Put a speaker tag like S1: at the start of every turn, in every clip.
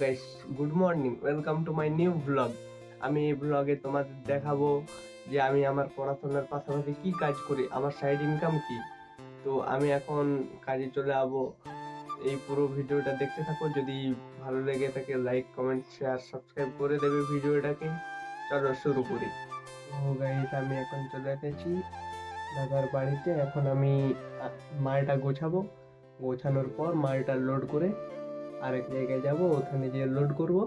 S1: Guys, good morning, welcome to my new blog. আমি এই ব্লগে তোমাদের দেখাবো যে আমি আমার পড়াশোনার পাশাপাশি কি কাজ করি, আমার সাইড ইনকাম কি। তো আমি এখন কাজে চলে যাবো। এই পুরো ভিডিওটা দেখতে থাকো, যদি ভালো লেগে থাকে লাইক কমেন্ট শেয়ার সাবস্ক্রাইব করে দেবে ভিডিওটাকে। চলো শুরু করি। তো গাইস, আমি এখন চলে এসেছি দাদার বাড়িতে। এখন আমি মালটা গোছাবো, গোছানোর পর মালটা লোড করে আরেক জায়গায় যাব, ওখানে গিয়ে লোড করব।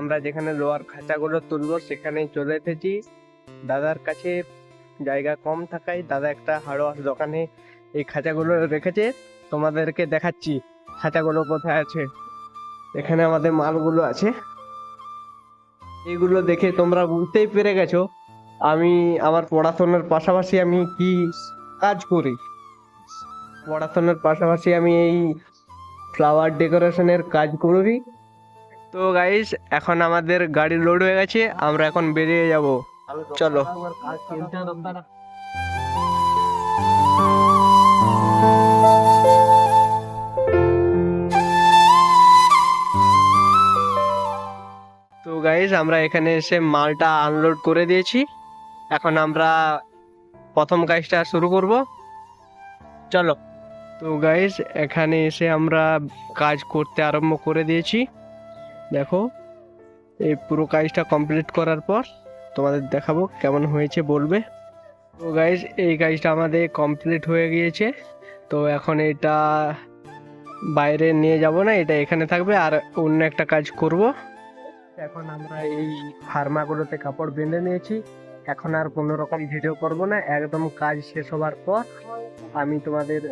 S1: আমরা যেখানে লোহার খাঁচাগুলো তুলবো সেখানে চলে এসেছি। দাদার কাছে জায়গা কম থাকায় দাদা একটা হার্ডওয়্যার দোকানে এই খাঁচাগুলো রেখেছে। তোমাদেরকে দেখাচ্ছি খাঁচাগুলো কোথায় আছে। এখানে আমাদের মালগুলো আছে। এগুলো দেখে তোমরা বুঝতেই পেরে গেছো আমি আমার পড়াশোনার পাশাপাশি আমি কি কাজ করি। পড়াশোনার পাশাপাশি আমি এই ফ্লাওয়ার ডেকোরেশনের কাজ করি। তো গাইস, এখন আমাদের গাড়ি লোড হয়ে গেছে, আমরা এখন বেরিয়ে যাব। চলো। তো গাইস, আমরা এখানে এসে মালটা আনলোড করে দিয়েছি। এখন আমরা প্রথম কাজটা শুরু করব। চলো। তো গাইস, এখানে এসে আমরা কাজ করতে আরম্ভ করে দিয়েছি। দেখো, এই পুরো কাজটা কমপ্লিট করার পর তোমাদের দেখাবো কেমন হয়েছে, বলবে। তো গাইস, এই কাজটা আমাদের কমপ্লিট হয়ে গিয়েছে। তো এখন এটা বাইরে নিয়ে যাব না, এটা এখানে থাকবে আর অন্য একটা কাজ করব। এখন আমরা এই ফার্মাগুলোতে কাপড় বেঁধে নিয়েছি। এখন আর কোনো রকম ভিডিও করব না, একদম কাজ শেষ হবার পর আমি তোমাদের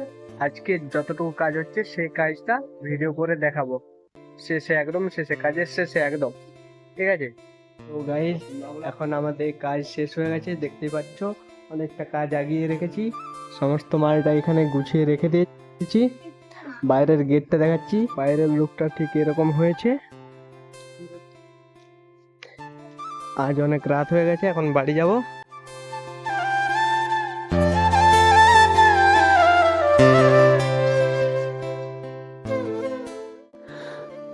S1: আজকে যতটুকু কাজ হচ্ছে সেই কাজটা ভিডিও করে দেখাবো। শেষে একদম শেষে, কাজের শেষে একদম, ঠিক আছে। তো গাইস, এখন আমাদের কাজ শেষ হয়ে গেছে, দেখতে পাচ্ছ অনেকটা কাজ আগিয়ে রেখেছি। সমস্ত মালটা এখানে গুছিয়ে রেখে দিয়েছি। বাইরের গেটটা দেখাচ্ছি, বাইরের লুকটা ঠিক এরকম হয়েছে। আজ অনেক রাত হয়ে গেছে, এখন বাড়ি যাব।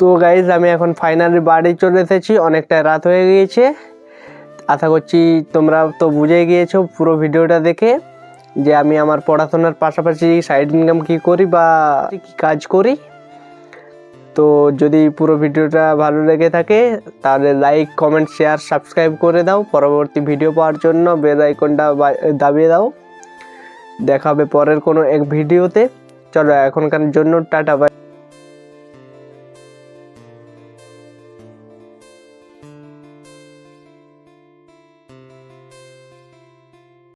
S1: তো গাইজ, আমি এখন ফাইনালি বাড়ি চলে এসেছি, অনেকটা রাত হয়ে গিয়েছে। আশা করছি তোমরা তো বুঝে গিয়েছো পুরো ভিডিওটা দেখে যে আমি আমার পড়াশোনার পাশাপাশি সাইড ইনকাম কী করি বা কী কাজ করি। তো যদি পুরো ভিডিওটা ভালো লেগে থাকে তাহলে লাইক কমেন্ট শেয়ার সাবস্ক্রাইব করে দাও। পরবর্তী ভিডিও পাওয়ার জন্য বেল আইকনটা দাবিয়ে দাও। দেখা হবে পরের কোনো এক ভিডিওতে। চলো, এখনকার জন্য টাটা, বাই।